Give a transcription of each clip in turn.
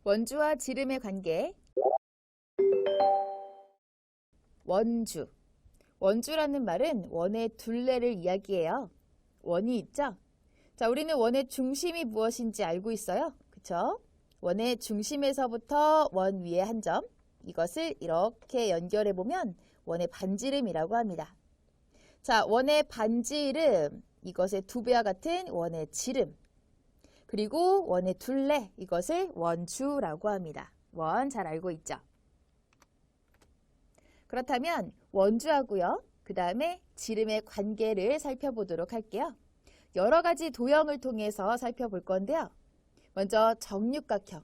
원주와 지름의 관계. 원주. 원주라는 말은 원의 둘레를 이야기해요. 원이 있죠? 자, 우리는 원의 중심이 무엇인지 알고 있어요. 그쵸? 원의 중심에서부터 원 위에 한 점, 이것을 이렇게 연결해보면 원의 반지름이라고 합니다. 자, 원의 반지름, 이것의 2배와 같은 원의 지름, 그리고 원의 둘레, 이것을 원주라고 합니다. 원 잘 알고 있죠? 그렇다면 원주하고요, 그 다음에 지름의 관계를 살펴보도록 할게요. 여러 가지 도형을 통해서 살펴볼 건데요. 먼저 정육각형.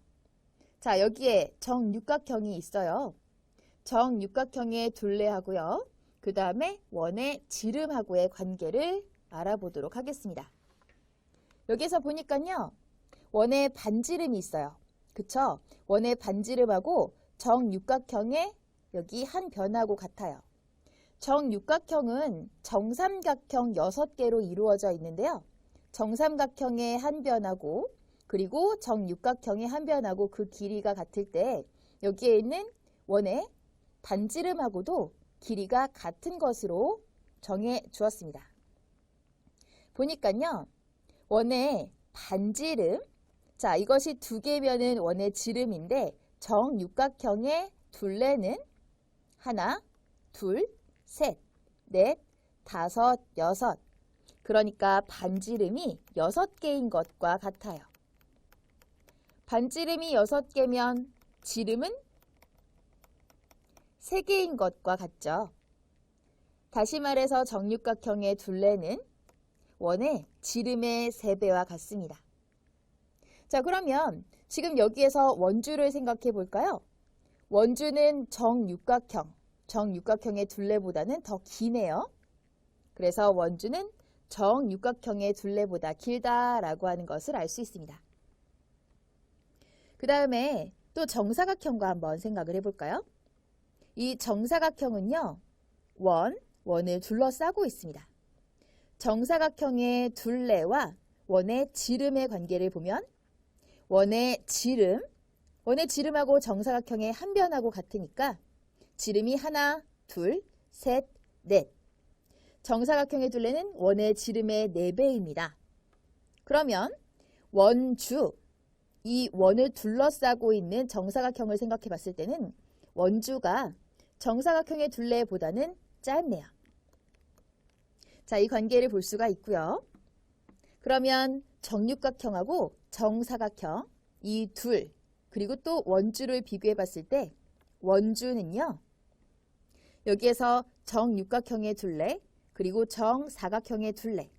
자, 여기에 정육각형이 있어요. 정육각형의 둘레하고요, 그 다음에 원의 지름하고의 관계를 알아보도록 하겠습니다. 여기서 보니까요, 원의 반지름이 있어요. 그쵸? 원의 반지름하고 정육각형의 여기 한 변하고 같아요. 정육각형은 정삼각형 6개로 이루어져 있는데요. 정삼각형의 한 변하고 그리고 정육각형의 한 변하고 그 길이가 같을 때 여기에 있는 원의 반지름하고도 길이가 같은 것으로 정해 주었습니다. 보니까요, 원의 반지름, 자, 이것이 2개면은 원의 지름인데 정육각형의 둘레는 하나, 둘, 셋, 넷, 다섯, 여섯. 그러니까 반지름이 6개인 것과 같아요. 반지름이 6개면 지름은 3개인 것과 같죠. 다시 말해서 정육각형의 둘레는 원의 지름의 3배와 같습니다. 자, 그러면 지금 여기에서 원주를 생각해 볼까요? 원주는 정육각형의 둘레보다는 더 기네요. 그래서 원주는 정육각형의 둘레보다 길다라고 하는 것을 알 수 있습니다. 그 다음에 또 정사각형과 한번 생각을 해볼까요? 이 정사각형은요, 원을 둘러싸고 있습니다. 정사각형의 둘레와 원의 지름의 관계를 보면 원의 지름하고 정사각형의 한 변하고 같으니까 지름이 하나, 둘, 셋, 넷. 정사각형의 둘레는 원의 지름의 4배입니다. 그러면 원주, 이 원을 둘러싸고 있는 정사각형을 생각해 봤을 때는 원주가 정사각형의 둘레보다는 짧네요. 자, 이 관계를 볼 수가 있고요. 그러면 정육각형하고 정사각형, 이 둘, 그리고 또 원주를 비교해 봤을 때 원주는요, 여기에서 정육각형의 둘레, 그리고 정사각형의 둘레.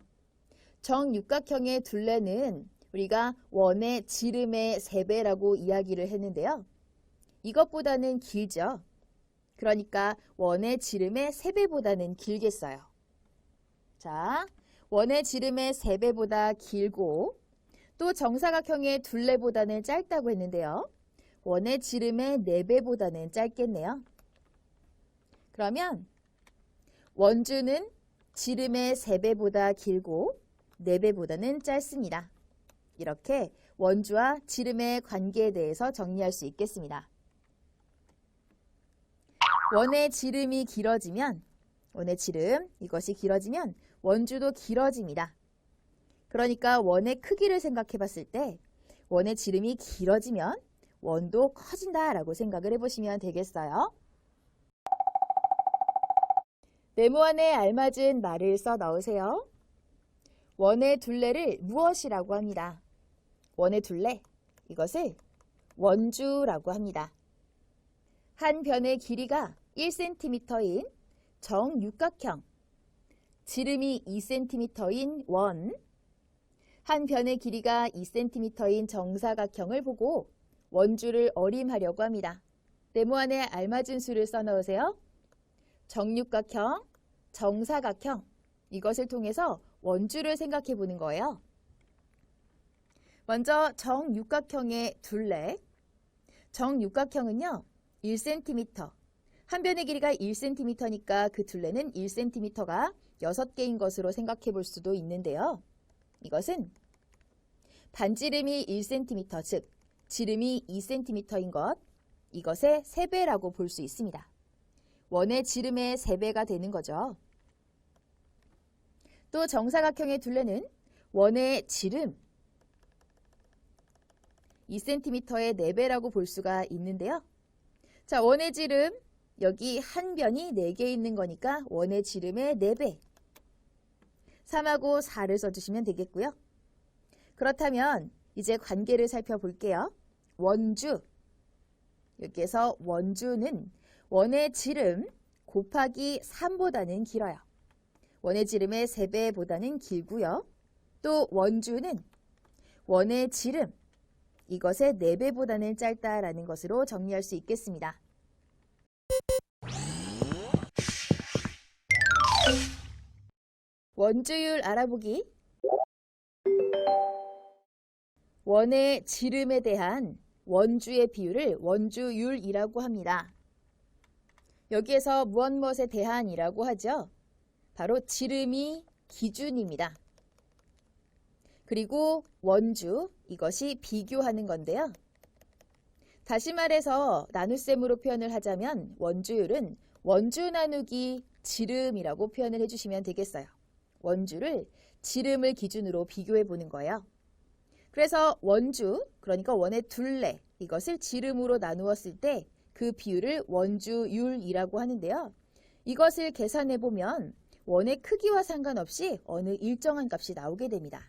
정육각형의 둘레는 우리가 원의 지름의 3배라고 이야기를 했는데요. 이것보다는 길죠. 그러니까 원의 지름의 3배보다는 길겠어요. 자, 원의 지름의 3배보다 길고 또 정사각형의 둘레보다는 짧다고 했는데요. 원의 지름의 4배보다는 짧겠네요. 그러면 원주는 지름의 3배보다 길고 4배보다는 짧습니다. 이렇게 원주와 지름의 관계에 대해서 정리할 수 있겠습니다. 원의 지름이 길어지면, 원의 지름, 이것이 길어지면 원주도 길어집니다. 그러니까 원의 크기를 생각해 봤을 때 원의 지름이 길어지면 원도 커진다라고 생각을 해보시면 되겠어요. 네모안에 알맞은 말을 써 넣으세요. 원의 둘레를 무엇이라고 합니다. 원의 둘레, 이것을 원주라고 합니다. 한 변의 길이가 1cm인 정육각형, 지름이 2cm인 원, 한 변의 길이가 2cm인 정사각형을 보고 원주를 어림하려고 합니다. 네모안에 알맞은 수를 써넣으세요. 정육각형, 정사각형, 이것을 통해서 원주를 생각해 보는 거예요. 먼저 정육각형의 둘레. 정육각형은요, 1cm. 한 변의 길이가 1cm니까 그 둘레는 1cm가 6개인 것으로 생각해 볼 수도 있는데요. 이것은 반지름이 1cm, 즉 지름이 2cm인 것, 이것의 3배라고 볼 수 있습니다. 원의 지름의 3배가 되는 거죠. 또 정사각형의 둘레는 원의 지름 2cm의 4배라고 볼 수가 있는데요. 자, 원의 지름 여기 한 변이 4개 있는 거니까 원의 지름의 4배. 3하고 4를 써주시면 되겠고요. 그렇다면 이제 관계를 살펴볼게요. 원주. 여기에서 원주는 원의 지름 곱하기 3보다는 길어요. 원의 지름의 3배보다는 길고요. 또 원주는 원의 지름 이것의 4배보다는 짧다라는 것으로 정리할 수 있겠습니다. 원주율 알아보기. 원의 지름에 대한 원주의 비율을 원주율이라고 합니다. 여기에서 무엇에 대한이라고 하죠. 바로 지름이 기준입니다. 그리고 원주, 이것이 비교하는 건데요. 다시 말해서 나눗셈으로 표현을 하자면 원주율은 원주 나누기 지름이라고 표현을 해주시면 되겠어요. 원주를 지름을 기준으로 비교해 보는 거예요. 그래서 원주, 그러니까 원의 둘레, 이것을 지름으로 나누었을 때 그 비율을 원주율이라고 하는데요. 이것을 계산해 보면 원의 크기와 상관없이 어느 일정한 값이 나오게 됩니다.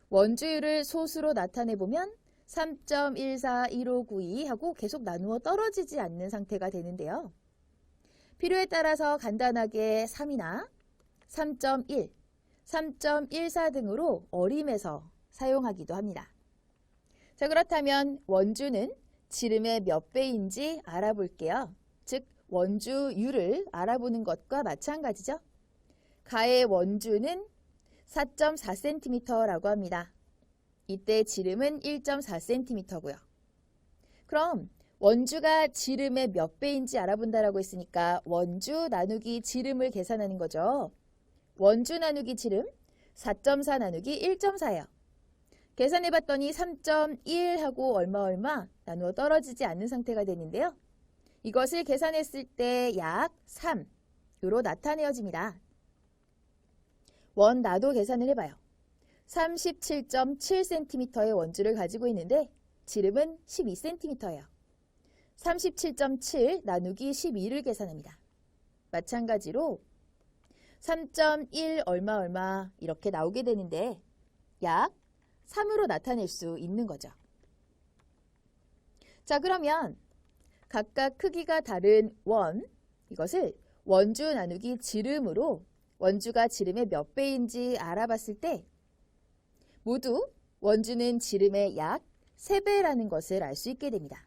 원주율을 소수로 나타내 보면 3.141592 하고 계속 나누어 떨어지지 않는 상태가 되는데요. 필요에 따라서 간단하게 3이나 3.1, 3.14 등으로 어림해서 사용하기도 합니다. 자, 그렇다면 원주는 지름의 몇 배인지 알아볼게요. 즉 원주율을 알아보는 것과 마찬가지죠. 가의 원주는 4.4cm라고 합니다. 이때 지름은 1.4cm고요. 그럼 원주가 지름의 몇 배인지 알아본다라고 했으니까 원주 나누기 지름을 계산하는 거죠. 원주 나누기 지름 4.4 나누기 1.4예요. 계산해봤더니 3.1하고 얼마 나누어 떨어지지 않는 상태가 되는데요. 이것을 계산했을 때 약 3으로 나타내어집니다. 원나도 계산을 해봐요. 37.7cm의 원주를 가지고 있는데 지름은 12cm예요. 37.7 나누기 12를 계산합니다. 마찬가지로 3.1 얼마 이렇게 나오게 되는데 약 3으로 나타낼 수 있는 거죠. 자, 그러면 각각 크기가 다른 원, 이것을 원주 나누기 지름으로 원주가 지름의 몇 배인지 알아봤을 때 모두 원주는 지름의 약 3배라는 것을 알 수 있게 됩니다.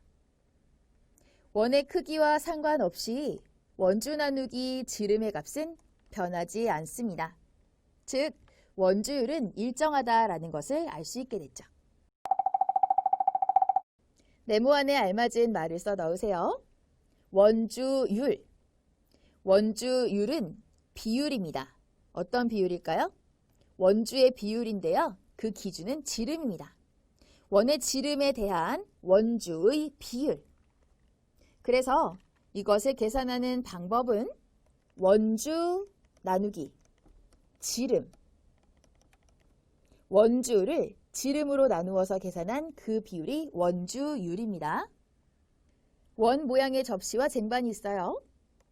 원의 크기와 상관없이 원주 나누기 지름의 값은 변하지 않습니다. 즉, 원주율은 일정하다라는 것을 알 수 있게 됐죠. 네모안에 알맞은 말을 써 넣으세요. 원주율. 원주율은 비율입니다. 어떤 비율일까요? 원주의 비율인데요. 그 기준은 지름입니다. 원의 지름에 대한 원주의 비율. 그래서 이것을 계산하는 방법은 원주 나누기 지름. 원주를 지름으로 나누어서 계산한 그 비율이 원주율입니다. 원 모양의 접시와 쟁반이 있어요.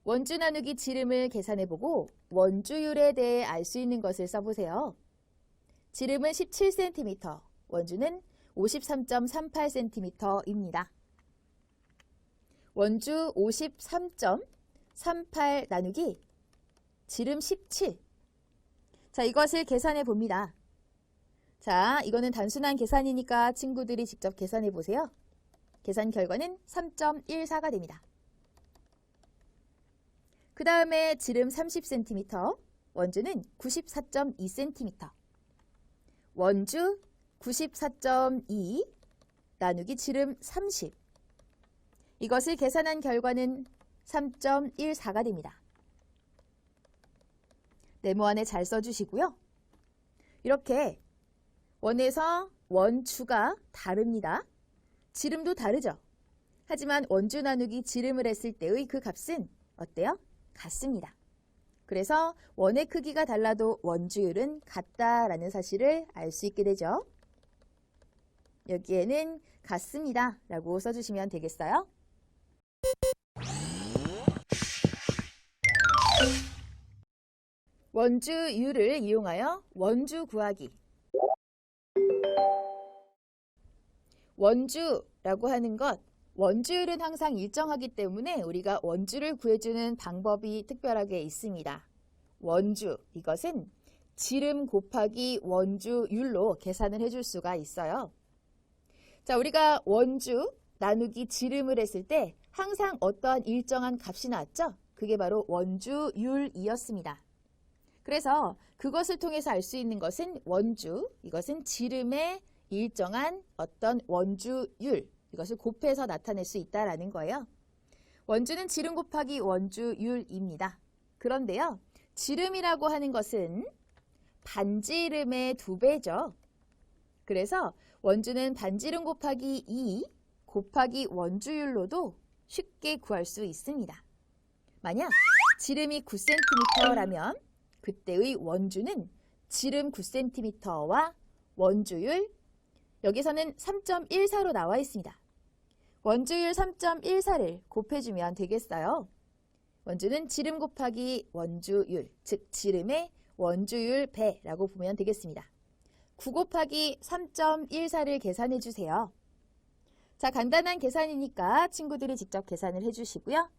원주 나누기 지름을 계산해보고 원주율에 대해 알 수 있는 것을 써보세요. 지름은 17cm, 원주는 53.38cm입니다. 원주 53.38 나누기 지름 17. 자, 이것을 계산해 봅니다. 자, 이거는 단순한 계산이니까 친구들이 직접 계산해 보세요. 계산 결과는 3.14가 됩니다. 그 다음에 지름 30cm, 원주는 94.2cm. 원주 94.2 나누기 지름 30. 이것을 계산한 결과는 3.14가 됩니다. 네모안에 잘 써주시고요. 이렇게 원에서 원주가 다릅니다. 지름도 다르죠? 하지만 원주 나누기 지름을 했을 때의 그 값은 어때요? 같습니다. 그래서 원의 크기가 달라도 원주율은 같다라는 사실을 알 수 있게 되죠. 여기에는 같습니다 라고 써주시면 되겠어요. 원주율을 이용하여 원주 구하기. 원주라고 하는 것, 원주율은 항상 일정하기 때문에 우리가 원주를 구해주는 방법이 특별하게 있습니다. 원주, 이것은 지름 곱하기 원주율로 계산을 해줄 수가 있어요. 자, 우리가 원주 나누기 지름을 했을 때 항상 어떠한 일정한 값이 나왔죠? 그게 바로 원주율이었습니다. 그래서 그것을 통해서 알 수 있는 것은 원주, 이것은 지름의 일정한 어떤 원주율, 이것을 곱해서 나타낼 수 있다는 거예요. 원주는 지름 곱하기 원주율입니다. 그런데요, 지름이라고 하는 것은 반지름의 2배죠. 그래서 원주는 반지름 곱하기 2 곱하기 원주율로도 쉽게 구할 수 있습니다. 만약 지름이 9cm라면 그때의 원주는 지름 9cm와 원주율, 여기서는 3.14로 나와 있습니다. 원주율 3.14를 곱해주면 되겠어요. 원주는 지름 곱하기 원주율, 즉 지름의 원주율 배라고 보면 되겠습니다. 9 곱하기 3.14를 계산해 주세요. 자, 간단한 계산이니까 친구들이 직접 계산을 해주시고요.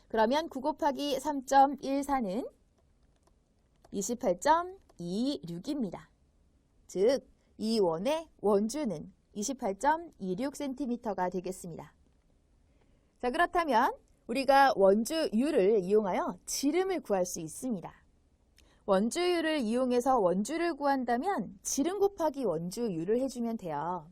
그러면 9 곱하기 3.14는 28.26입니다. 즉, 이 원의 원주는 28.26cm가 되겠습니다. 자, 그렇다면 우리가 원주율을 이용하여 지름을 구할 수 있습니다. 원주율을 이용해서 원주를 구한다면 지름 곱하기 원주율을 해주면 돼요.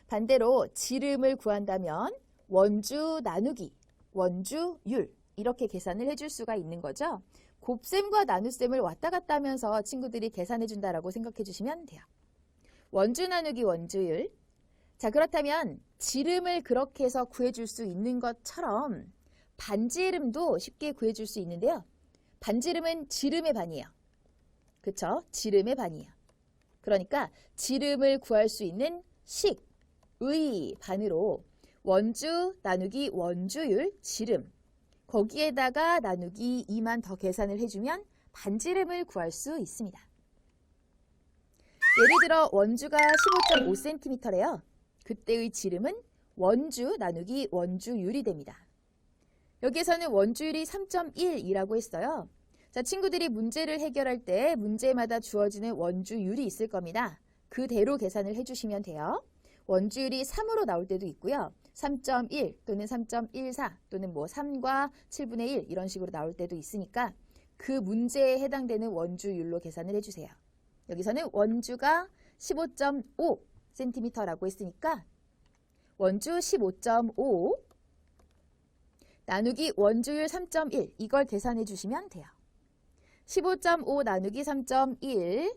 반대로 지름을 구한다면 원주 나누기 원주율, 이렇게 계산을 해줄 수가 있는 거죠. 곱셈과 나눗셈을 왔다 갔다 하면서 친구들이 계산해 준다라고 생각해 주시면 돼요. 원주 나누기 원주율. 자, 그렇다면 지름을 그렇게 해서 구해줄 수 있는 것처럼 반지름도 쉽게 구해줄 수 있는데요. 반지름은 지름의 반이에요. 그쵸? 지름의 반이에요. 그러니까 지름을 구할 수 있는 식의 반으로 원주 나누기 원주율 지름, 거기에다가 나누기 2만 더 계산을 해주면 반지름을 구할 수 있습니다. 예를 들어 원주가 15.5cm래요. 그때의 지름은 원주 나누기 원주율이 됩니다. 여기에서는 원주율이 3.1이라고 했어요. 자, 친구들이 문제를 해결할 때 문제마다 주어지는 원주율이 있을 겁니다. 그대로 계산을 해주시면 돼요. 원주율이 3으로 나올 때도 있고요. 3.1 또는 3.14 또는 뭐 3과 7분의 1 이런 식으로 나올 때도 있으니까 그 문제에 해당되는 원주율로 계산을 해주세요. 여기서는 원주가 15.5cm라고 했으니까 원주 15.5 나누기 원주율 3.1 이걸 계산해 주시면 돼요. 15.5 나누기 3.1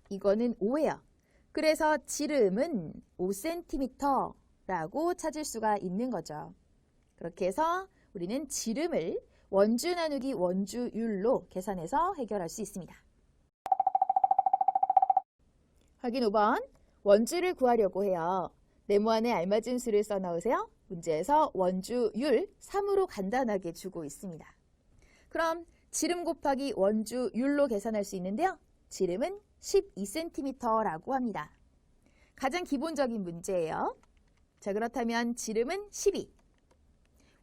이거는 5예요. 그래서 지름은 5cm라고 찾을 수가 있는 거죠. 그렇게 해서 우리는 지름을 원주 나누기 원주율로 계산해서 해결할 수 있습니다. 확인 5번. 원주를 구하려고 해요. 네모 안에 알맞은 수를 써넣으세요. 문제에서 원주율 3으로 간단하게 주고 있습니다. 그럼 지름 곱하기 원주율로 계산할 수 있는데요. 지름은 12cm라고 합니다. 가장 기본적인 문제예요. 자, 그렇다면 지름은 12,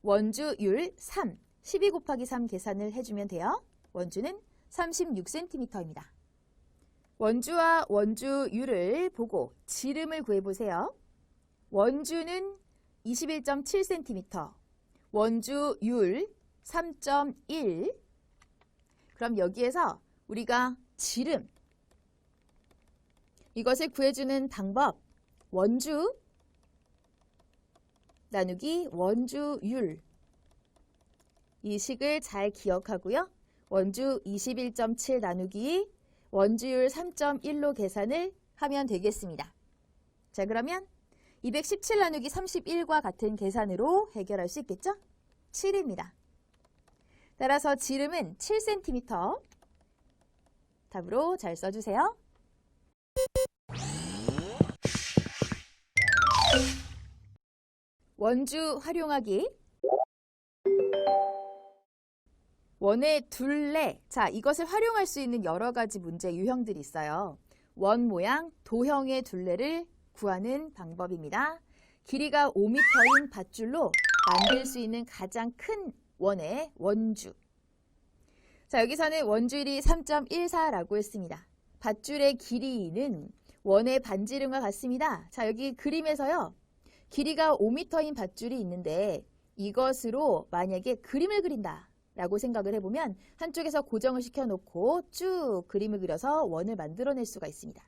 원주율 3, 12 곱하기 3 계산을 해주면 돼요. 원주는 36cm입니다. 원주와 원주율을 보고 지름을 구해보세요. 원주는 21.7cm, 원주율 3.1. 그럼 여기에서 우리가 지름, 이것을 구해주는 방법, 원주 나누기 원주율. 이 식을 잘 기억하고요. 원주 21.7 나누기 원주율 3.1로 계산을 하면 되겠습니다. 자, 그러면 217 나누기 31과 같은 계산으로 해결할 수 있겠죠? 7입니다. 따라서 지름은 7cm. 답으로 잘 써주세요. 원주 활용하기. 원의 둘레. 자, 이것을 활용할 수 있는 여러 가지 문제 유형들이 있어요. 원 모양, 도형의 둘레를 구하는 방법입니다. 길이가 5m인 밧줄로 만들 수 있는 가장 큰 원의 원주. 자, 여기서는 원주율이 3.14라고 했습니다. 밧줄의 길이는 원의 반지름과 같습니다. 자, 여기 그림에서요. 길이가 5m인 밧줄이 있는데 이것으로 만약에 그림을 그린다 라고 생각을 해보면 한쪽에서 고정을 시켜놓고 쭉 그림을 그려서 원을 만들어낼 수가 있습니다.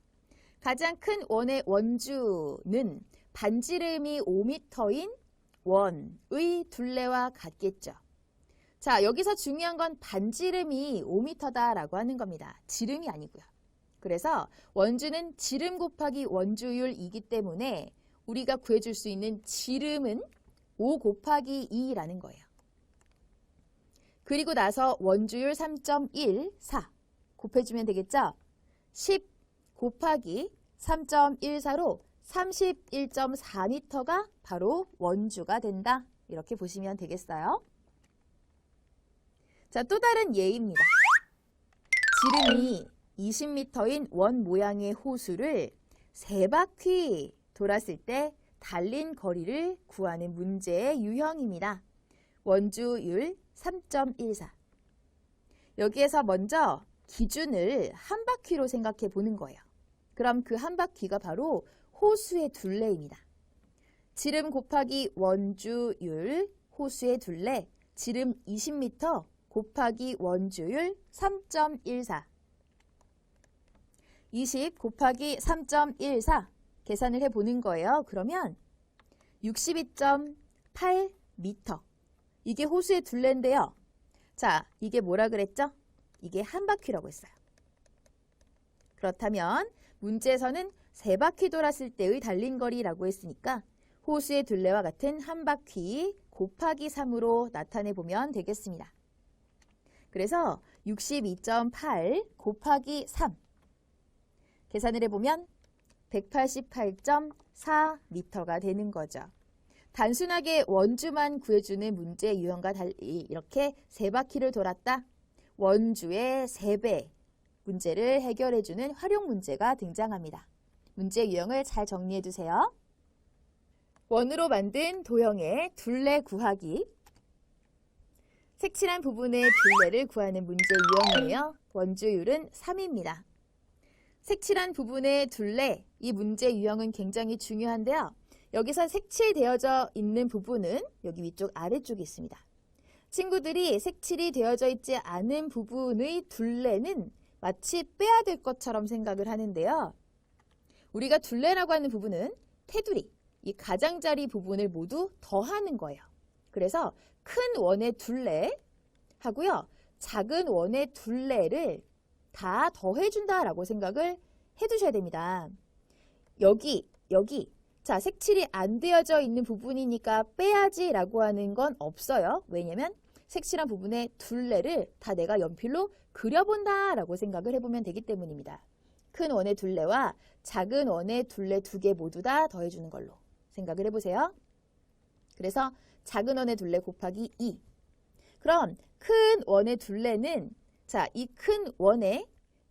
가장 큰 원의 원주는 반지름이 5m인 원의 둘레와 같겠죠. 자, 여기서 중요한 건 반지름이 5m다라고 하는 겁니다. 지름이 아니고요. 그래서 원주는 지름 곱하기 원주율이기 때문에 우리가 구해줄 수 있는 지름은 5 곱하기 2라는 거예요. 그리고 나서 원주율 3.14 곱해주면 되겠죠? 10 곱하기 3.14로 31.4m가 바로 원주가 된다. 이렇게 보시면 되겠어요. 자, 또 다른 예입니다. 지름이 20m인 원 모양의 호수를 3바퀴 돌았을 때 달린 거리를 구하는 문제의 유형입니다. 원주율 3.14. 여기에서 먼저 기준을 한 바퀴로 생각해 보는 거예요. 그럼 그 한 바퀴가 바로 호수의 둘레입니다. 지름 곱하기 원주율, 호수의 둘레, 지름 20m 곱하기 원주율 3.14. 20 곱하기 3.14 계산을 해보는 거예요. 그러면 62.8m. 이게 호수의 둘레인데요. 자, 이게 뭐라 그랬죠? 이게 한 바퀴라고 했어요. 그렇다면 문제에서는 3바퀴 돌았을 때의 달린 거리라고 했으니까 호수의 둘레와 같은 한 바퀴 곱하기 3으로 나타내 보면 되겠습니다. 그래서 62.8 곱하기 3 계산을 해보면 188.4m가 되는 거죠. 단순하게 원주만 구해주는 문제 유형과 달리 이렇게 3바퀴를 돌았다. 원주의 3배 문제를 해결해주는 활용 문제가 등장합니다. 문제 유형을 잘 정리해 두세요. 원으로 만든 도형의 둘레 구하기. 색칠한 부분의 둘레를 구하는 문제 유형이에요. 원주율은 3입니다. 색칠한 부분의 둘레, 이 문제 유형은 굉장히 중요한데요. 여기서 색칠되어져 있는 부분은 여기 위쪽 아래쪽에 있습니다. 친구들이 색칠이 되어져 있지 않은 부분의 둘레는 마치 빼야 될 것처럼 생각을 하는데요. 우리가 둘레라고 하는 부분은 테두리, 이 가장자리 부분을 모두 더하는 거예요. 그래서 큰 원의 둘레 하고요. 작은 원의 둘레를 다 더해준다라고 생각을 해두셔야 됩니다. 여기. 자, 색칠이 안 되어져 있는 부분이니까 빼야지라고 하는 건 없어요. 왜냐면 색칠한 부분의 둘레를 다 내가 연필로 그려본다라고 생각을 해보면 되기 때문입니다. 큰 원의 둘레와 작은 원의 둘레 2개 모두 다 더해주는 걸로 생각을 해보세요. 그래서 작은 원의 둘레 곱하기 2. 그럼 큰 원의 둘레는 자, 이 큰 원의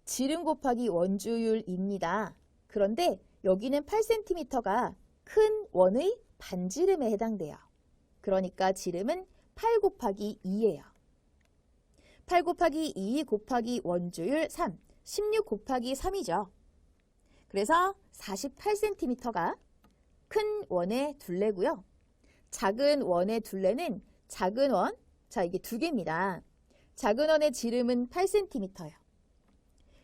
지름 곱하기 원주율입니다. 그런데 여기는 8cm가 큰 원의 반지름에 해당돼요. 그러니까 지름은 8 곱하기 2예요. 8 곱하기 2 곱하기 원주율 3, 16 곱하기 3이죠. 그래서 48cm가 큰 원의 둘레고요. 작은 원의 둘레는 작은 원, 자 이게 2개입니다. 작은 원의 지름은 8cm예요.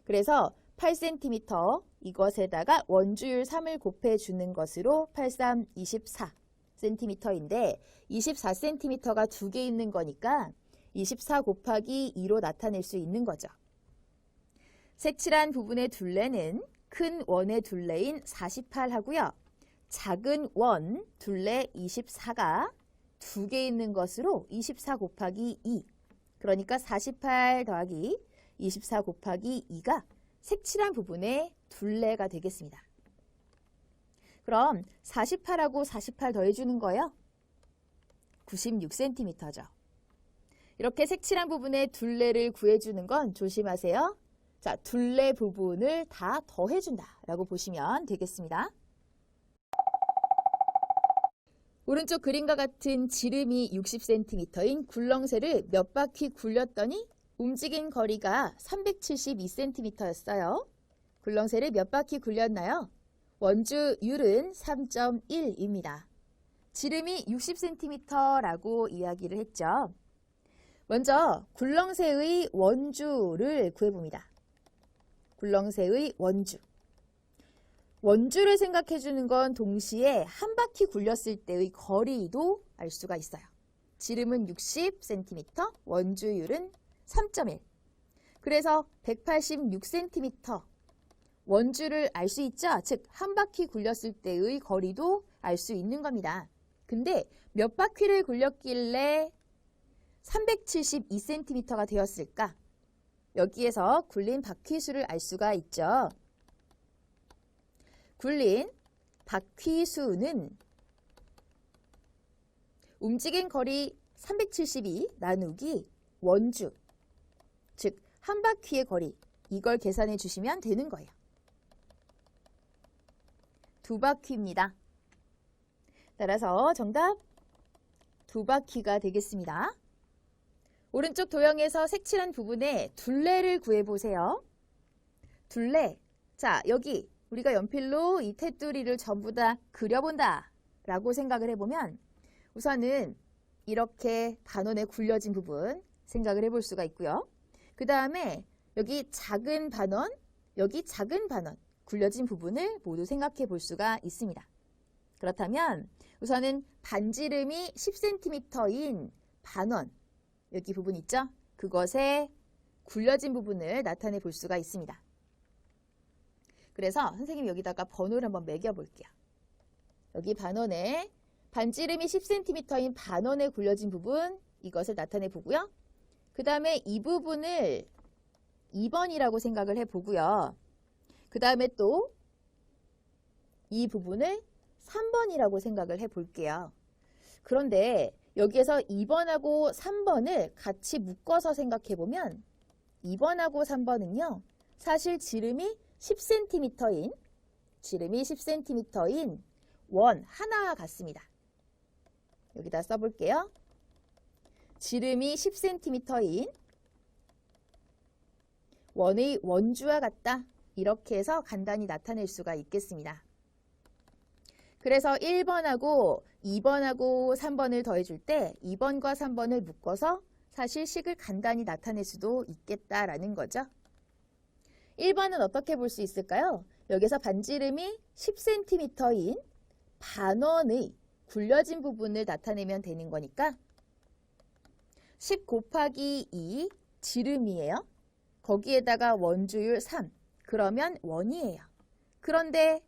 그래서 8cm 이것에다가 원주율 3을 곱해주는 것으로 83, 24cm인데 24cm가 2개 있는 거니까 24 곱하기 2로 나타낼 수 있는 거죠. 색칠한 부분의 둘레는 큰 원의 둘레인 48 하고요. 작은 원 둘레 24가 2개 있는 것으로 24 곱하기 2. 그러니까 48 더하기 24 곱하기 2가 색칠한 부분의 둘레가 되겠습니다. 그럼 48하고 48 더해주는 거예요. 96cm죠. 이렇게 색칠한 부분의 둘레를 구해주는 건 조심하세요. 자, 둘레 부분을 다 더해준다 라고 보시면 되겠습니다. 오른쪽 그림과 같은 지름이 60cm인 굴렁쇠를 몇 바퀴 굴렸더니 움직인 거리가 372cm였어요. 굴렁쇠를 몇 바퀴 굴렸나요? 원주율은 3.1입니다. 지름이 60cm라고 이야기를 했죠. 먼저 굴렁쇠의 원주를 구해봅니다. 굴렁쇠의 원주. 원주를 생각해 주는 건 동시에 한 바퀴 굴렸을 때의 거리도 알 수가 있어요. 지름은 60cm, 원주율은 3.1. 그래서 186cm 원주를 알 수 있죠? 즉, 한 바퀴 굴렸을 때의 거리도 알 수 있는 겁니다. 근데 몇 바퀴를 굴렸길래 372cm가 되었을까? 여기에서 굴린 바퀴 수를 알 수가 있죠. 굴린 바퀴 수는 움직인 거리 372 나누기 원주, 즉 한 바퀴의 거리, 이걸 계산해 주시면 되는 거예요. 2바퀴입니다. 따라서 정답 2바퀴가 되겠습니다. 오른쪽 도형에서 색칠한 부분에 둘레를 구해보세요. 둘레. 자, 여기 우리가 연필로 이 테두리를 전부 다 그려본다 라고 생각을 해보면 우선은 이렇게 반원에 굴려진 부분 생각을 해볼 수가 있고요. 그 다음에 여기 작은 반원, 여기 작은 반원 굴려진 부분을 모두 생각해 볼 수가 있습니다. 그렇다면 우선은 반지름이 10cm인 반원, 여기 부분 있죠? 그것에 굴려진 부분을 나타내 볼 수가 있습니다. 그래서 선생님이 여기다가 번호를 한번 매겨 볼게요. 여기 반원에 반지름이 10cm인 반원에 굴려진 부분, 이것을 나타내 보고요. 그 다음에 이 부분을 2번이라고 생각을 해보고요. 그 다음에 또 이 부분을 3번이라고 생각을 해볼게요. 그런데 여기에서 2번하고 3번을 같이 묶어서 생각해보면 2번하고 3번은요. 사실 지름이 10cm인 원 하나와 같습니다. 여기다 써볼게요. 지름이 10cm인 원의 원주와 같다. 이렇게 해서 간단히 나타낼 수가 있겠습니다. 그래서 1번하고 2번하고 3번을 더해줄 때 2번과 3번을 묶어서 사실 식을 간단히 나타낼 수도 있겠다라는 거죠. 1번은 어떻게 볼 수 있을까요? 여기서 반지름이 10cm인 반원의 굴려진 부분을 나타내면 되는 거니까 10 곱하기 2 지름이에요. 거기에다가 원주율 3. 그러면 원이에요. 그런데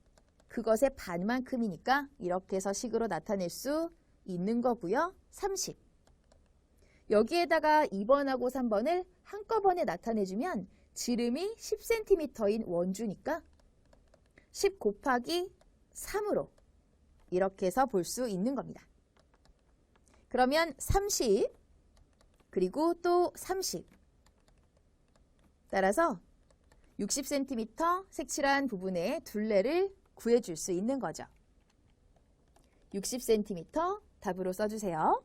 그것의 반만큼이니까 이렇게 해서 식으로 나타낼 수 있는 거고요. 30. 여기에다가 2번하고 3번을 한꺼번에 나타내주면 지름이 10cm인 원주니까 10 곱하기 3으로 이렇게 해서 볼 수 있는 겁니다. 그러면 30 그리고 또 30 따라서 60cm 색칠한 부분의 둘레를 구해줄 수 있는 거죠. 60cm 답으로 써주세요.